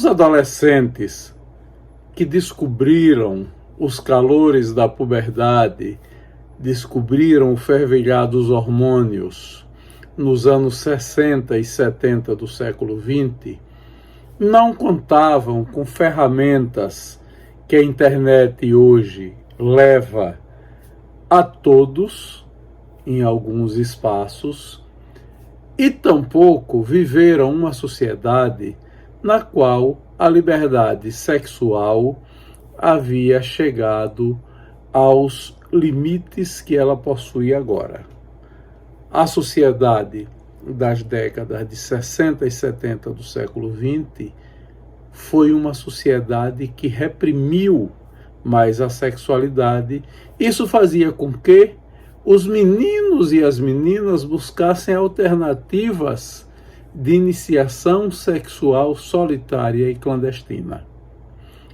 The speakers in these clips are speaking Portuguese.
adolescentes que descobriram os calores da puberdade, descobriram o fervilhar dos hormônios nos anos 60 e 70 do século XX, não contavam com ferramentas que a internet hoje leva a todos, em alguns espaços, e tampouco viveram uma sociedade na qual a liberdade sexual havia chegado aos limites que ela possui agora. A sociedade das décadas de 60 e 70 do século XX foi uma sociedade que reprimiu mais a sexualidade. Isso fazia com que os meninos e as meninas buscassem alternativas de iniciação sexual solitária e clandestina.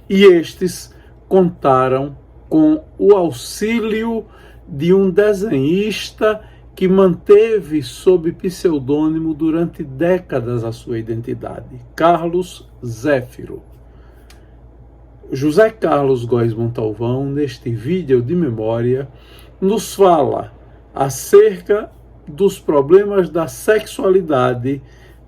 E estes contaram com o auxílio de um desenhista que manteve sob pseudônimo durante décadas a sua identidade, Carlos Zéfiro. José Carlos Góes Montalvão, neste vídeo de memória, nos fala acerca dos problemas da sexualidade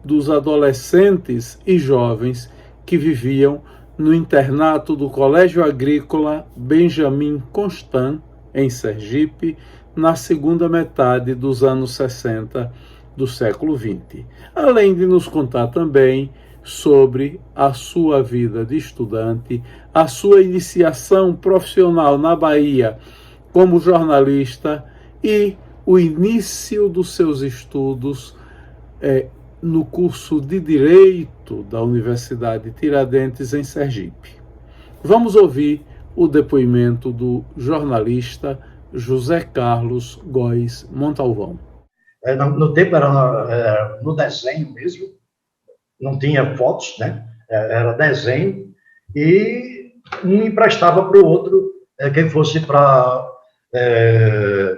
dos adolescentes e jovens que viviam no internato do Colégio Agrícola Benjamin Constant, em Sergipe, na segunda metade dos anos 60 do século XX. Além de nos contar também sobre a sua vida de estudante, a sua iniciação profissional na Bahia como jornalista e o início dos seus estudos no curso de Direito da Universidade Tiradentes, em Sergipe. Vamos ouvir o depoimento do jornalista José Carlos Góes Montalvão. No tempo era no desenho mesmo, não tinha fotos, né? Era desenho, e um emprestava para o outro, quem fosse para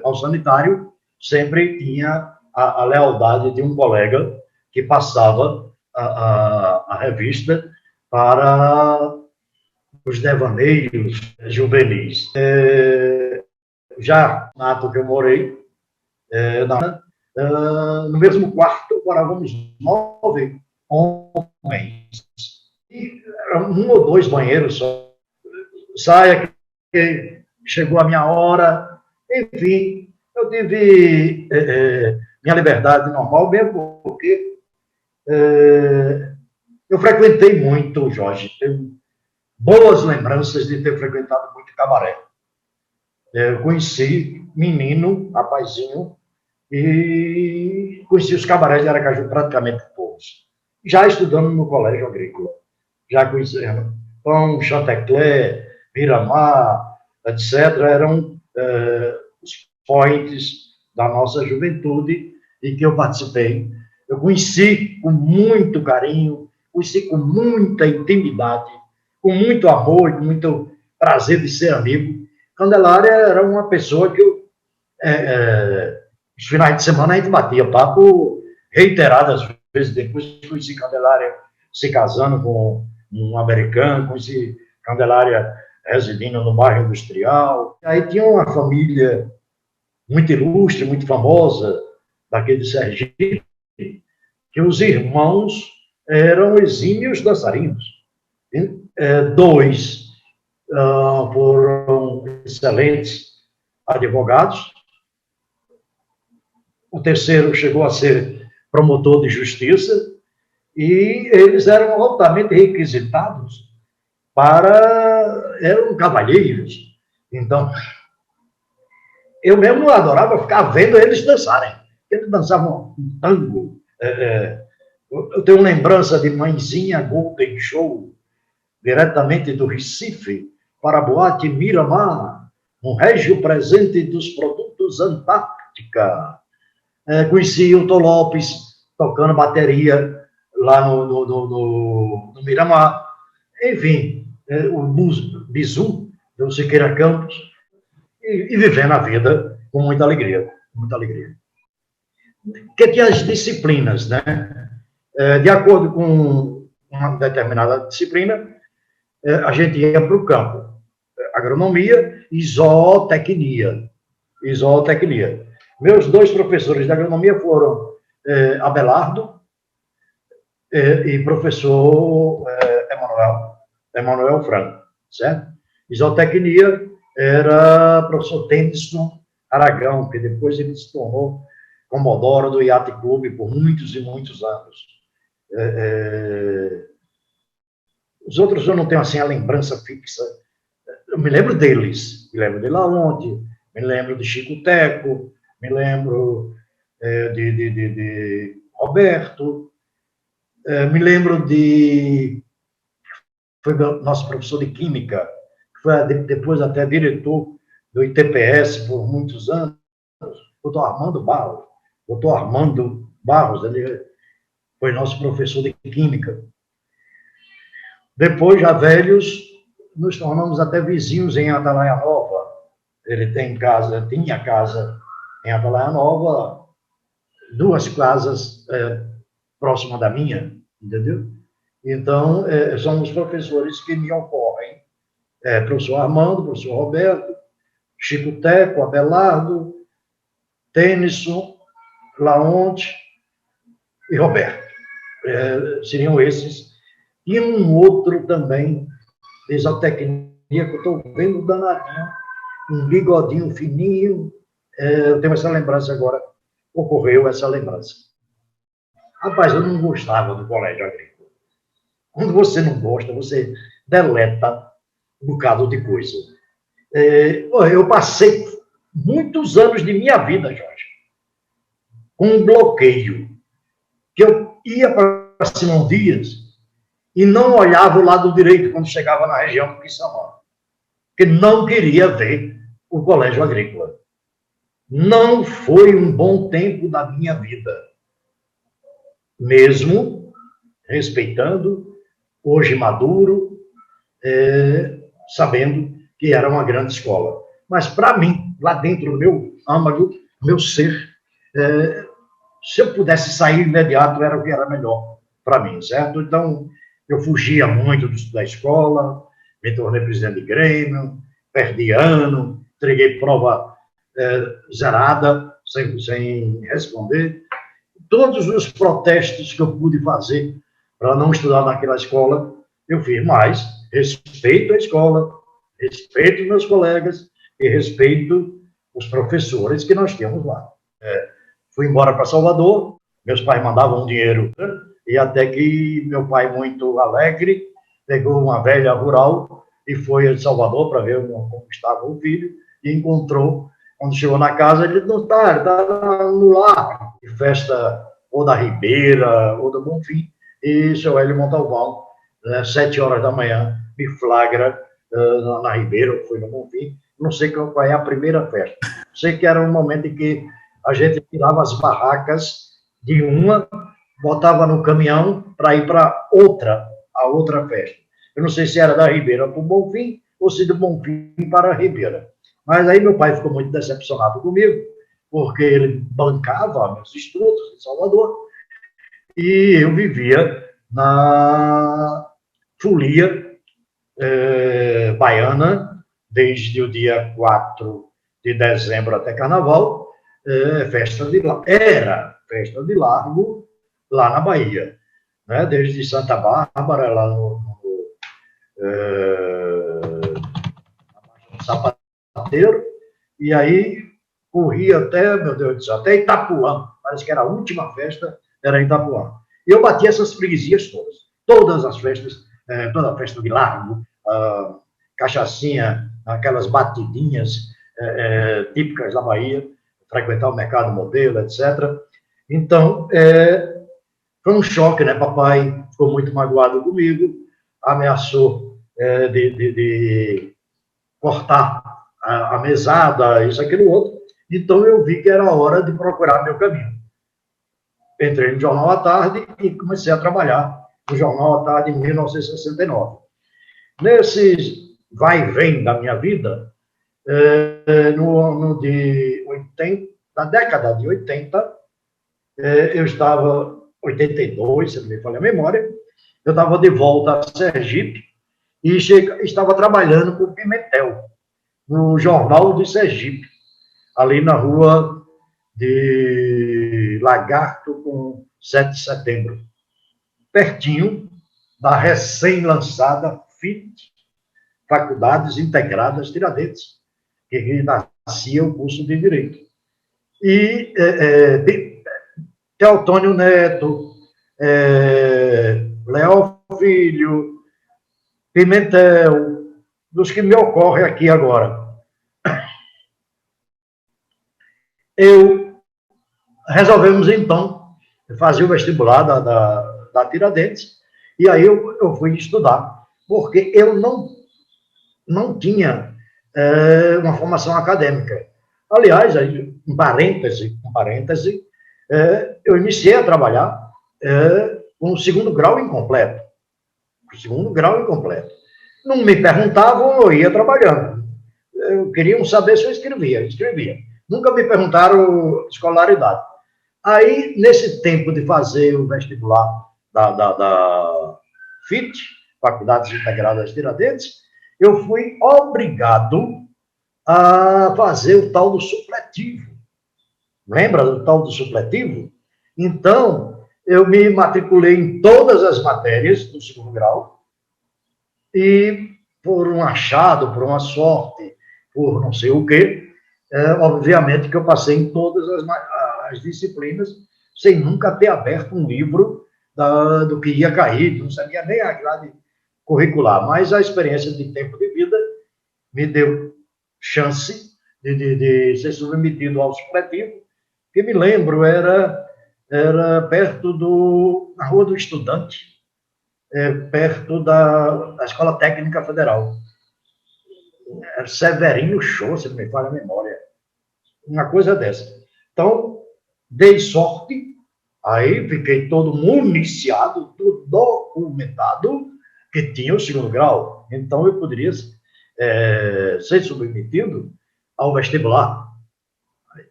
ao sanitário, sempre tinha a lealdade de um colega que passava a revista para os devaneios juvenis. Já na época que eu morei, no mesmo quarto morávamos 9 homens. E eram 1 ou 2 banheiros só. Saia que chegou a minha hora. Enfim, eu tive minha liberdade normal, mesmo porque eu frequentei muito, Jorge. Tenho boas lembranças de ter frequentado muito cabaré. Eu conheci menino, rapazinho, e conheci os cabarés de Aracaju praticamente todos. Já estudando no Colégio Agrícola. Já conheci Pão, Chantecler, Miramar, etc. Eram os points da nossa juventude e que eu participei. Eu conheci com muito carinho, conheci com muita intimidade, com muito amor e com muito prazer de ser amigo. Candelária era uma pessoa que eu, os finais de semana a gente batia papo reiteradas vezes. Depois conheci Candelária se casando com um americano, conheci Candelária residindo no bairro industrial. Aí tinha uma família muito ilustre, muito famosa, daquele de Sergipe, que os irmãos eram exímios dançarinos. 2 foram excelentes advogados. O terceiro chegou a ser promotor de justiça, e eles eram altamente requisitados eram cavalheiros. Então, eu mesmo adorava ficar vendo eles dançarem. Eles dançavam um tango. Eu tenho lembrança de Mãezinha Golden Show, diretamente do Recife, para a boate Miramar, um régio presente dos produtos Antártica. Conheci o Tom Lopes tocando bateria lá no Miramar. Enfim, o Bizu, do Siqueira Campos, e vivendo a vida com muita alegria. Muita alegria. Que tinha as disciplinas, né? De acordo com uma determinada disciplina, a gente ia para o campo. Agronomia e zootecnia. Meus dois professores de agronomia foram Abelardo e professor Emanuel Franco, certo? E zootecnia era professor Tennyson Aragão, que depois ele se tornou comodoro do Yacht Clube por muitos e muitos anos. Os outros eu não tenho assim a lembrança fixa. Eu me lembro deles, me lembro de Laonde, me lembro de Chico Teco, me lembro de Roberto, me lembro foi nosso professor de Química, que foi depois até diretor do ITPS por muitos anos, doutor Armando Barros. Doutor Armando Barros, ele foi nosso professor de Química. Depois, já velhos, nos tornamos até vizinhos em Atalaia Nova. Ele tinha casa em Atalaia Nova, 2 casas próximas da minha, entendeu? Então, são os professores que me ocorrem. Professor Armando, professor Roberto, Chico Teco, Abelardo, Tennyson, Laonte e Roberto. Seriam esses. E um outro também, de zootecnia, que eu estou vendo danadinho, um bigodinho fininho. Eu tenho essa lembrança agora, ocorreu essa lembrança. Rapaz, eu não gostava do colégio agrícola. Quando você não gosta, você deleta um bocado de coisa. Eu passei muitos anos de minha vida, Jorge, com um bloqueio, que eu ia para Simão Dias e não olhava o lado direito quando chegava na região do Quissamã, porque não queria ver o colégio agrícola. Não foi um bom tempo da minha vida, mesmo respeitando, hoje maduro, sabendo que era uma grande escola. Mas, para mim, lá dentro do meu âmago, meu ser, se eu pudesse sair imediato, era o que era melhor para mim, certo? Então, eu fugia muito da escola, me tornei presidente de Grêmio, perdi ano, entreguei prova zerada, sem responder. Todos os protestos que eu pude fazer para não estudar naquela escola, eu fiz, mas respeito a escola, respeito meus colegas e respeito os professores que nós tínhamos lá. Fui embora para Salvador, meus pais mandavam dinheiro, né? E até que meu pai, muito alegre, pegou uma velha rural e foi a Salvador para ver como estava o filho, e encontrou, quando chegou na casa, ele não está no lar, de festa ou da Ribeira, ou do Bonfim, e seu Hélio Montalvão, 7 horas da manhã, me flagra na Ribeira, ou foi no Bonfim, não sei qual é a primeira festa. Sei que era um momento em que a gente tirava as barracas de uma, botava no caminhão para ir para a outra festa. Eu não sei se era da Ribeira para o Bonfim ou se do Bonfim para a Ribeira. Mas aí meu pai ficou muito decepcionado comigo, porque ele bancava meus estudos em Salvador e eu vivia na folia baiana, desde o dia 4 de dezembro até Carnaval, era festa de largo lá na Bahia, né? Desde Santa Bárbara, lá no Sapateiro, e aí corria até, meu Deus do céu, até Itapuã, parece que era a última festa, era em Itapuã. E eu bati essas freguesias todas as festas, toda a festa de largo, cachaçinha, aquelas batidinhas típicas da Bahia, frequentar o mercado modelo, etc. Então, foi um choque, né? Papai ficou muito magoado comigo, ameaçou de cortar a mesada, isso, aquilo, outro. Então, eu vi que era hora de procurar meu caminho. Entrei no Jornal à Tarde e comecei a trabalhar no Jornal à Tarde em 1969. Nesse vai e vem da minha vida, no de 80, na década de 80, eu estava, 82, se não me falha a memória, eu estava de volta a Sergipe e estava trabalhando com Pimentel, no Jornal de Sergipe, ali na rua de Lagarto com 7 de setembro, pertinho da recém-lançada FIT, Faculdades Integradas Tiradentes, que nascia o curso de Direito. E Teotônio Neto, Léo Filho, Pimentel, dos que me ocorrem aqui agora. Resolvemos, então, fazer o vestibular da Tiradentes, e aí eu fui estudar, porque eu não tinha uma formação acadêmica. Aliás, aí, um parêntese, eu iniciei a trabalhar com o segundo grau incompleto. Não me perguntavam, eu ia trabalhando. Queriam saber se eu escrevia. Nunca me perguntaram escolaridade. Aí, nesse tempo de fazer o vestibular da FIT, Faculdades Integradas Tiradentes, eu fui obrigado a fazer o tal do supletivo. Lembra do tal do supletivo? Então, eu me matriculei em todas as matérias do segundo grau e, por um achado, por uma sorte, por não sei o quê, obviamente que eu passei em todas as disciplinas sem nunca ter aberto um livro do que ia cair, não sabia nem a grade curricular, mas a experiência de tempo de vida me deu chance de ser submetido ao supletivo, que me lembro era perto na Rua do Estudante, perto da Escola Técnica Federal. Era Severino Show, se não me falha a memória. Uma coisa dessa. Então, dei sorte, aí fiquei todo municiado, tudo documentado, que tinha o segundo grau. Então, eu poderia ser submetido ao vestibular.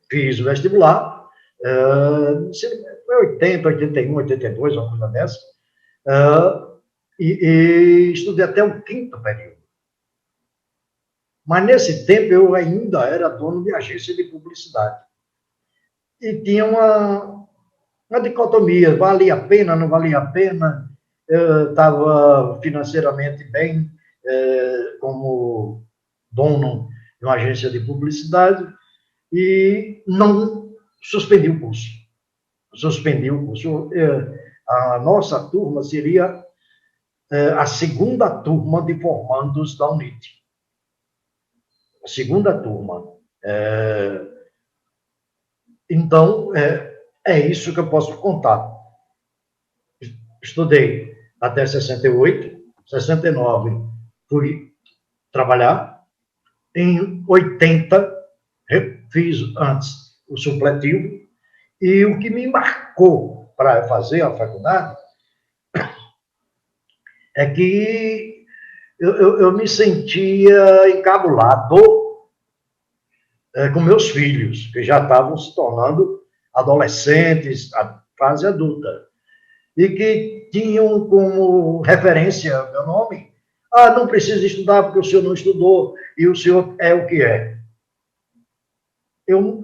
Fiz o vestibular, foi 80, 81, 82, uma coisa dessa, e estudei até o 5º período. Mas, nesse tempo, eu ainda era dono de agência de publicidade. E tinha uma dicotomia, valia a pena, não valia a pena. Eu estava financeiramente bem, como dono de uma agência de publicidade, e não suspendi o curso. A nossa turma seria a segunda turma de formandos da UNIT. A segunda turma. Então, é isso que eu posso contar. Estudei até 68, 69 fui trabalhar. Em 80, fiz antes o supletivo, e o que me marcou para fazer a faculdade é que eu me sentia encabulado com meus filhos, que já estavam se tornando adolescentes, a fase adulta, e que tinham como referência meu nome. Não precisa estudar porque o senhor não estudou e o senhor é o que é.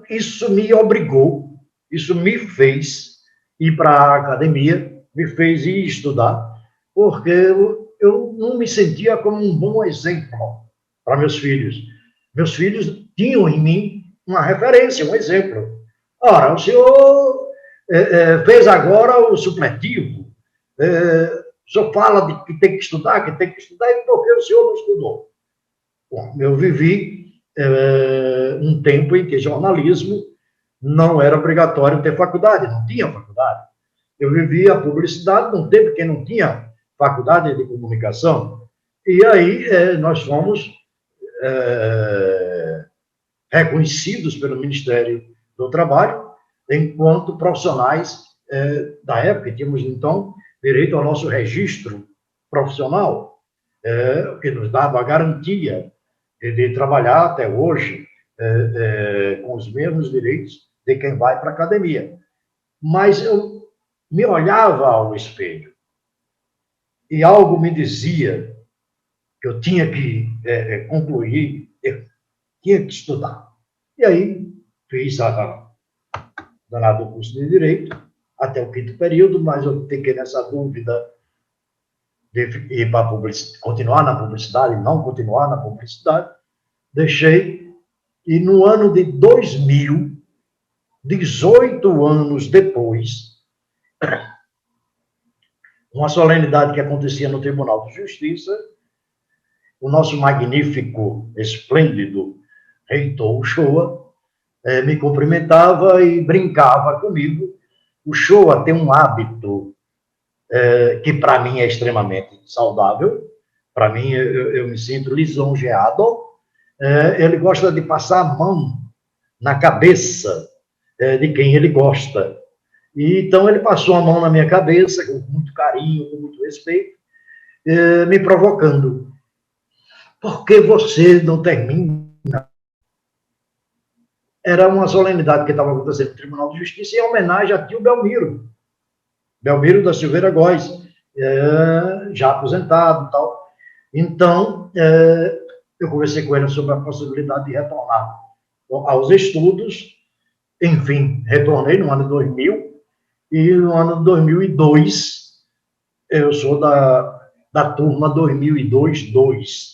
Isso me obrigou, isso me fez ir para a academia, me fez ir estudar, porque eu não me sentia como um bom exemplo para meus filhos. Meus filhos tinham em mim uma referência, um exemplo. Ora, o senhor fez agora o supletivo, o senhor fala de que tem que estudar, e por que o senhor não estudou? Bom, eu vivi um tempo em que jornalismo não era obrigatório ter faculdade, não tinha faculdade. Eu vivi a publicidade num tempo que não tinha faculdade de comunicação, e aí nós fomos reconhecidos pelo Ministério do Trabalho enquanto profissionais da época. Tínhamos, então, direito ao nosso registro profissional, que nos dava a garantia de trabalhar até hoje com os mesmos direitos de quem vai para a academia. Mas eu me olhava ao espelho e algo me dizia que eu tinha que concluir, eu tinha que estudar. E aí fiz a danado curso de Direito, até o 5º período, mas eu fiquei nessa dúvida de ir para continuar na publicidade, não continuar na publicidade, deixei, e no ano de 2000, 18 anos depois, uma solenidade que acontecia no Tribunal de Justiça, o nosso magnífico, esplêndido reitor Uchoa me cumprimentava e brincava comigo. O Uchoa tem um hábito que para mim é extremamente saudável, para mim eu me sinto lisonjeado. Ele gosta de passar a mão na cabeça de quem ele gosta. E então ele passou a mão na minha cabeça, com muito carinho, com muito respeito, me provocando. Por que você não termina? Era uma solenidade que estava acontecendo no Tribunal de Justiça em homenagem a tio Belmiro da Silveira Góes, já aposentado e tal. Então, eu conversei com ele sobre a possibilidade de retornar aos estudos. Enfim, retornei no ano 2000, e no ano 2002, eu sou da turma 2002-2,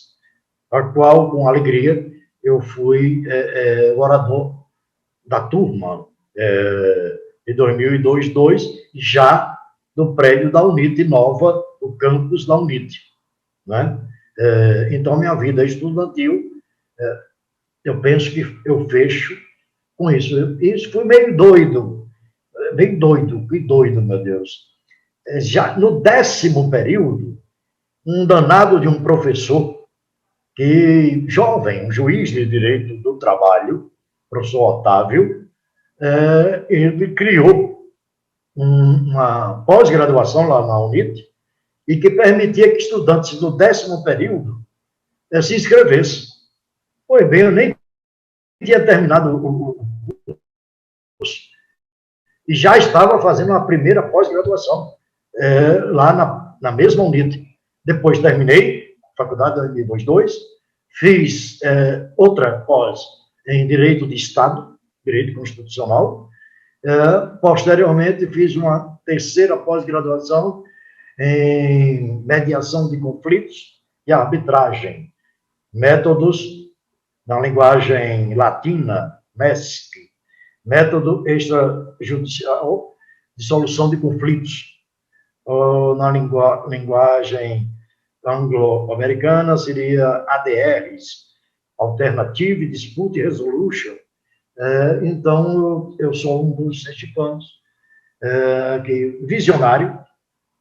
a qual, com alegria, eu fui orador da turma de 2002-2, já do prédio da UNIT Nova, do campus da UNIT. Né? Então, minha vida estudantil, eu penso que eu fecho com isso. Isso foi meio doido, que doido, meu Deus. Já no 10º período, um danado de um professor, que jovem, um juiz de direito do trabalho, professor Otávio, ele criou uma pós-graduação lá na UNIT, e que permitia que estudantes do 10º período se inscrevessem. Pois bem, eu nem tinha terminado o curso, e já estava fazendo uma primeira pós-graduação lá na mesma UNIT. Depois terminei a faculdade de 2002, fiz outra pós em Direito de Estado, Direito Constitucional. Posteriormente, fiz uma terceira pós-graduação em Mediação de Conflitos e Arbitragem, métodos na linguagem latina, MESC, método extrajudicial de solução de conflitos. Ou na linguagem anglo-americana seria ADRs, Alternative Dispute Resolution. Então, eu sou um dos sergipanos visionário,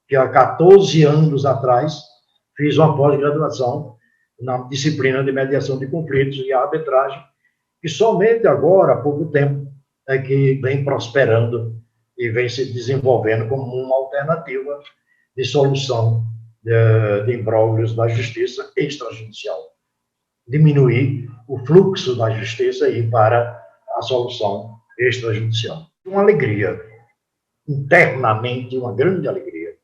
que há 14 anos atrás fiz uma pós-graduação na disciplina de mediação de conflitos e arbitragem, que somente agora, há pouco tempo, é que vem prosperando e vem se desenvolvendo como uma alternativa de solução de imbróglios da justiça extrajudicial. Diminuir o fluxo da justiça e ir para a solução extrajudicial. Uma alegria, internamente uma grande alegria.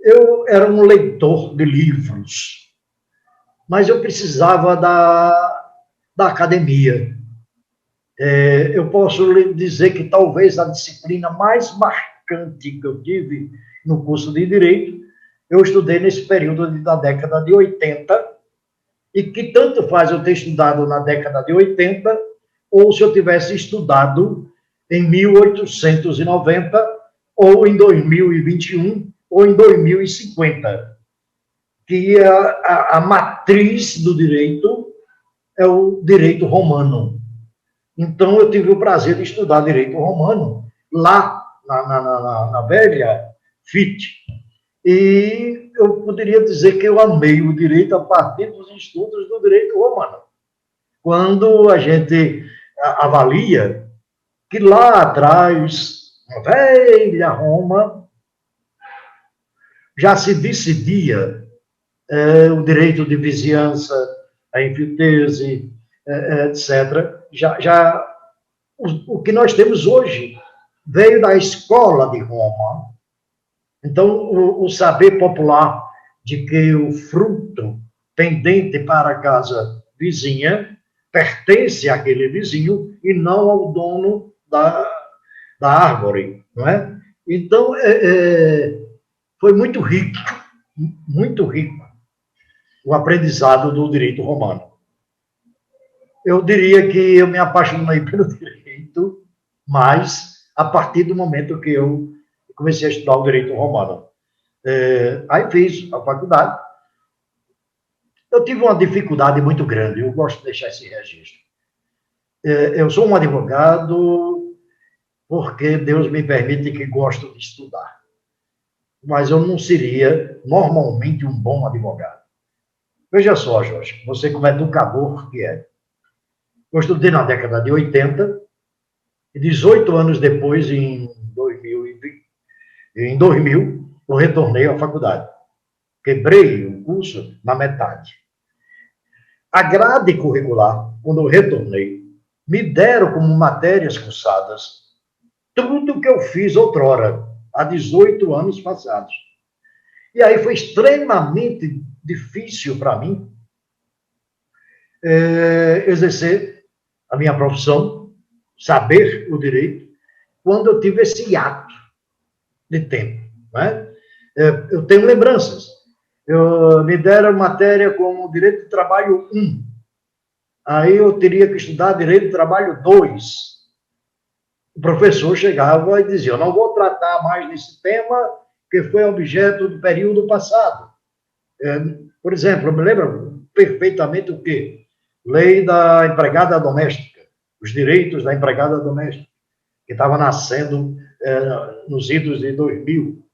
Eu era um leitor de livros, mas eu precisava da academia. Eu posso lhe dizer que talvez a disciplina mais marcante que eu tive no curso de Direito, eu estudei nesse período da década de 80, e que tanto faz eu ter estudado na década de 80, ou se eu tivesse estudado em 1890, ou em 2021, ou em 2050, que a matriz do direito é o direito romano. Então, eu tive o prazer de estudar direito romano lá na velha FIT, e eu poderia dizer que eu amei o direito a partir dos estudos do direito romano. Quando a gente avalia que lá atrás, na velha Roma, já se decidia o direito de vizinhança, a enfitese, etc. O que nós temos hoje veio da escola de Roma. Então, o saber popular de que o fruto pendente para a casa vizinha pertence àquele vizinho e não ao dono da árvore, não é? Então, foi muito rico o aprendizado do direito romano. Eu diria que eu me apaixonei pelo direito, mas a partir do momento que eu comecei a estudar o direito romano. Aí fiz a faculdade. Eu tive uma dificuldade muito grande, eu gosto de deixar esse registro. Eu sou um advogado porque Deus me permite que gosto de estudar. Mas eu não seria, normalmente, um bom advogado. Veja só, Jorge, você como educador que é. Eu estudei na década de 80, e 18 anos depois, em 2000, eu retornei à faculdade. Quebrei o curso na metade. A grade curricular, quando eu retornei, me deram como matérias cursadas tudo que eu fiz outrora, há 18 anos passados. E aí foi extremamente difícil para mim exercer a minha profissão, saber o direito, quando eu tive esse hiato de tempo. Né? Eu tenho lembranças. Me deram matéria como Direito do Trabalho 1. Aí eu teria que estudar Direito do Trabalho 2. O professor chegava e dizia, eu não vou tratar mais desse tema que foi objeto do período passado. Por exemplo, eu me lembro perfeitamente o quê? Lei da empregada doméstica, os direitos da empregada doméstica, que estava nascendo nos idos de 2000.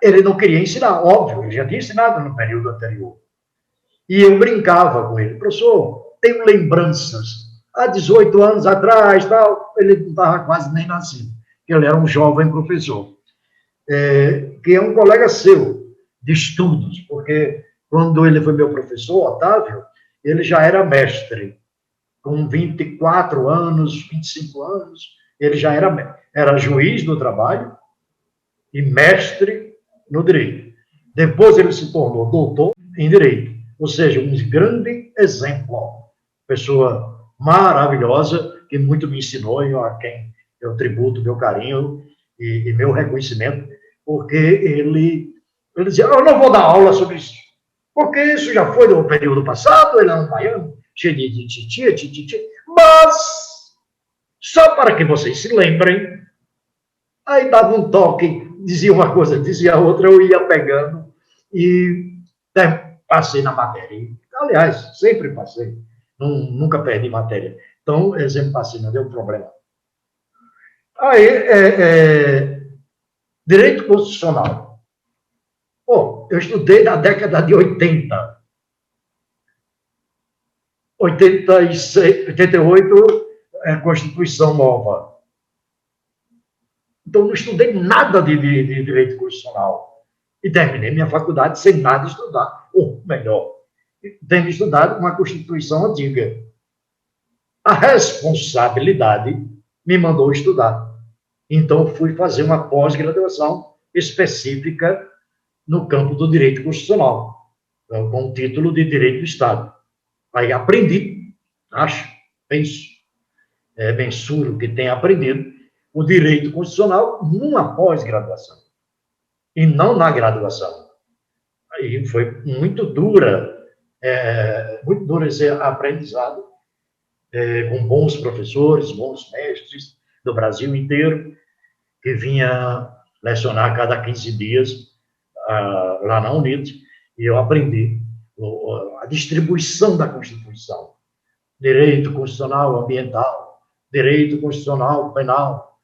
Ele não queria ensinar, óbvio, ele já tinha ensinado no período anterior. E eu brincava com ele, professor, tenho lembranças. Há 18 anos atrás, tal, ele não estava quase nem nascido, ele era um jovem professor, que é um colega seu de estudos, porque quando ele foi meu professor, Otávio, ele já era mestre, com 24 anos, 25 anos, ele já era juiz do trabalho e mestre no direito. Depois ele se tornou doutor em direito, ou seja, um grande exemplo, pessoa maravilhosa, que muito me ensinou e a quem eu tributo meu carinho e meu reconhecimento, porque ele dizia, eu não vou dar aula sobre isso, porque isso já foi do período passado, ele é um baiano, cheio de titia, mas, só para que vocês se lembrem, aí dava um toque, dizia uma coisa, dizia outra, eu ia pegando e passei na matéria. Aliás, sempre passei, nunca perdi matéria. Então, eu sempre passei, não deu problema. Aí, direito constitucional. Bom, eu estudei na década de 80. 86, 88, Constituição Nova. Então, não estudei nada de direito constitucional. E terminei minha faculdade sem nada estudar. Ou melhor, tendo estudado uma Constituição antiga. A responsabilidade me mandou estudar. Então, fui fazer uma pós-graduação específica no campo do direito constitucional, com o título de Direito do Estado. Aí aprendi, mensuro que tenha aprendido o direito constitucional numa pós-graduação, e não na graduação. Aí foi muito dura esse aprendizado, com bons professores, bons mestres do Brasil inteiro, que vinha lecionar a cada 15 dias lá na UNIT, e eu aprendi a distribuição da Constituição. Direito constitucional ambiental, direito constitucional penal,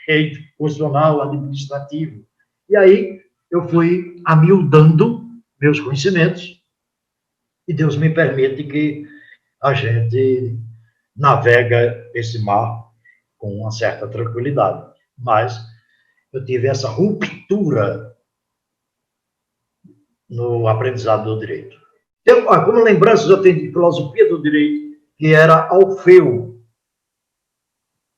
direito constitucional administrativo. E aí eu fui amildando meus conhecimentos, e Deus me permite que a gente navega esse mar com uma certa tranquilidade. Mas eu tive essa ruptura no aprendizado do direito. Então, como lembranças, eu tenho de filosofia do direito, que era Alfeu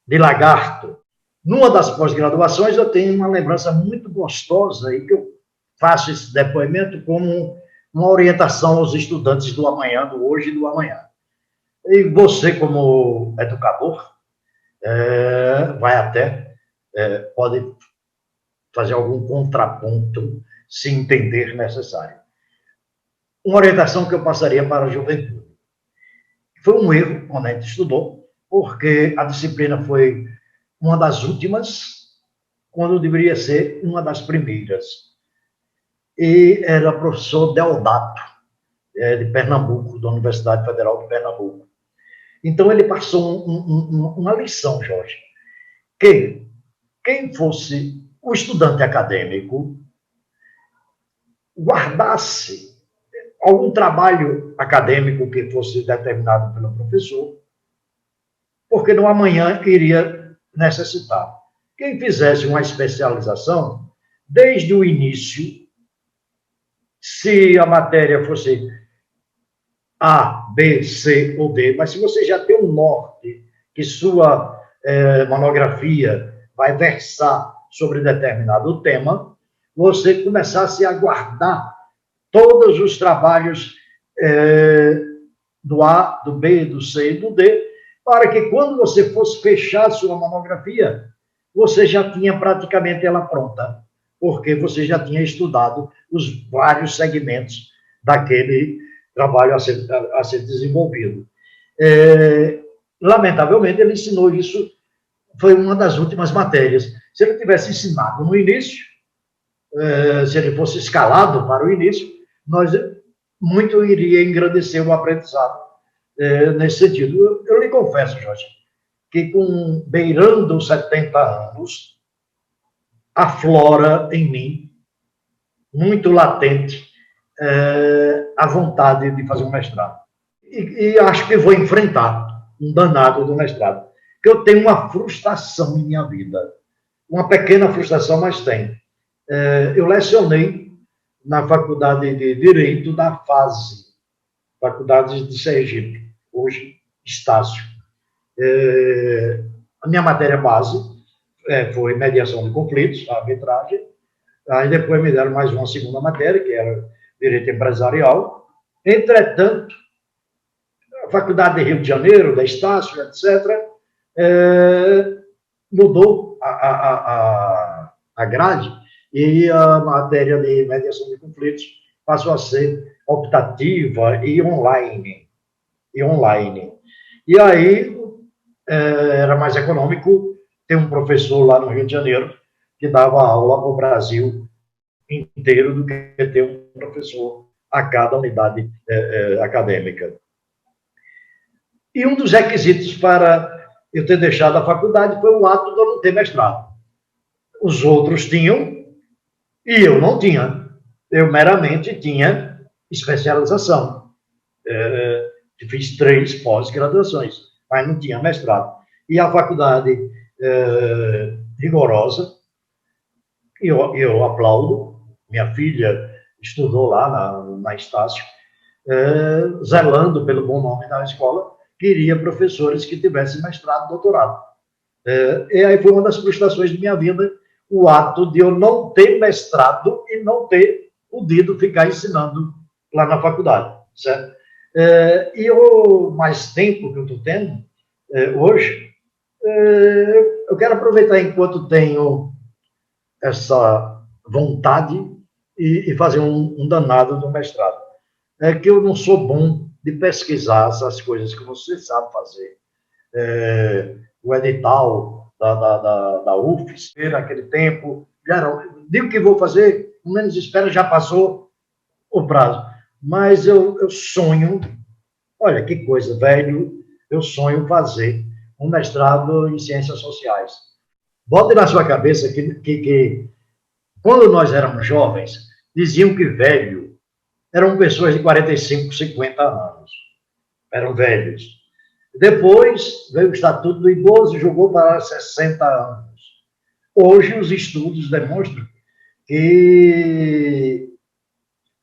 de Lagarto. Numa das pós-graduações, eu tenho uma lembrança muito gostosa, e que eu faço esse depoimento como uma orientação aos estudantes do amanhã, do hoje e do amanhã. E você, como educador, vai até, pode fazer algum contraponto, se entender necessário. Uma orientação que eu passaria para a juventude. Foi um erro quando a gente estudou, porque a disciplina foi uma das últimas, quando deveria ser uma das primeiras. E era professor Deodato, de Pernambuco, da Universidade Federal de Pernambuco. Então, ele passou uma lição, Jorge, que quem fosse o estudante acadêmico guardasse algum trabalho acadêmico que fosse determinado pelo professor, porque no amanhã iria necessitar. Quem fizesse uma especialização, desde o início, se a matéria fosse A, B, C ou D, mas se você já tem um norte, que sua monografia vai versar sobre determinado tema, você começasse a guardar todos os trabalhos do A, do B, do C e do D, para que quando você fosse fechar sua monografia, você já tinha praticamente ela pronta, porque você já tinha estudado os vários segmentos daquele trabalho a ser desenvolvido. Lamentavelmente, ele ensinou isso, foi uma das últimas matérias. Se ele tivesse ensinado no início, se ele fosse escalado para o início, muito iria engrandecer o aprendizado nesse sentido. Eu lhe confesso, Jorge, que com beirando 70 anos, aflora em mim, muito latente, a vontade de fazer um mestrado. E acho que vou enfrentar um danado do mestrado. Porque eu tenho uma frustração em minha vida. Uma pequena frustração, mas tem. Eu lecionei na Faculdade de Direito da FASE, Faculdade de Sergipe, hoje Estácio. A minha matéria base foi mediação de conflitos, arbitragem. Aí depois me deram mais uma segunda matéria, que era direito empresarial. Entretanto, a Faculdade de Rio de Janeiro, da Estácio, etc., mudou a grade e a matéria de mediação de conflitos passou a ser optativa e online. E aí era mais econômico ter um professor lá no Rio de Janeiro que dava aula para o Brasil inteiro do que ter um professor a cada unidade acadêmica. E um dos requisitos para eu ter deixado a faculdade foi o ato de eu não ter mestrado. Os outros tinham e eu não tinha. Eu meramente tinha especialização. Fiz 3 pós-graduações, mas não tinha mestrado. E a faculdade rigorosa, eu aplaudo. Minha filha estudou lá na Estácio, zelando pelo bom nome da escola, queria professores que tivessem mestrado, doutorado. E aí foi uma das frustrações de minha vida, o ato de eu não ter mestrado e não ter podido ficar ensinando lá na faculdade, certo? E o mais tempo que eu estou tendo hoje, eu quero aproveitar enquanto tenho essa vontade e fazer um danado do mestrado. É que eu não sou bom de pesquisar essas coisas que você sabe fazer. O edital da UFES, naquele tempo, digo que vou fazer, com menos espera, já passou o prazo. Mas eu sonho, olha que coisa, velho, eu sonho fazer um mestrado em ciências sociais. Bote na sua cabeça que quando nós éramos jovens, diziam que velho eram pessoas de 45, 50 anos. Eram velhos. Depois veio o Estatuto do Idoso e jogou para 60 anos. Hoje, os estudos demonstram que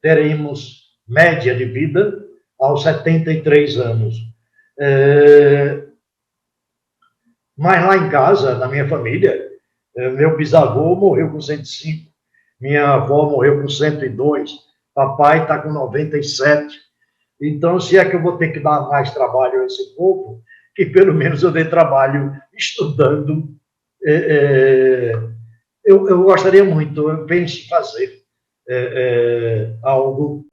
teremos média de vida aos 73 anos. Mas lá em casa, na minha família, meu bisavô morreu com 105 Minha avó morreu com 102, papai está com 97. Então, se é que eu vou ter que dar mais trabalho a esse povo, que pelo menos eu dê trabalho estudando. Eu gostaria muito, eu penso em fazer algo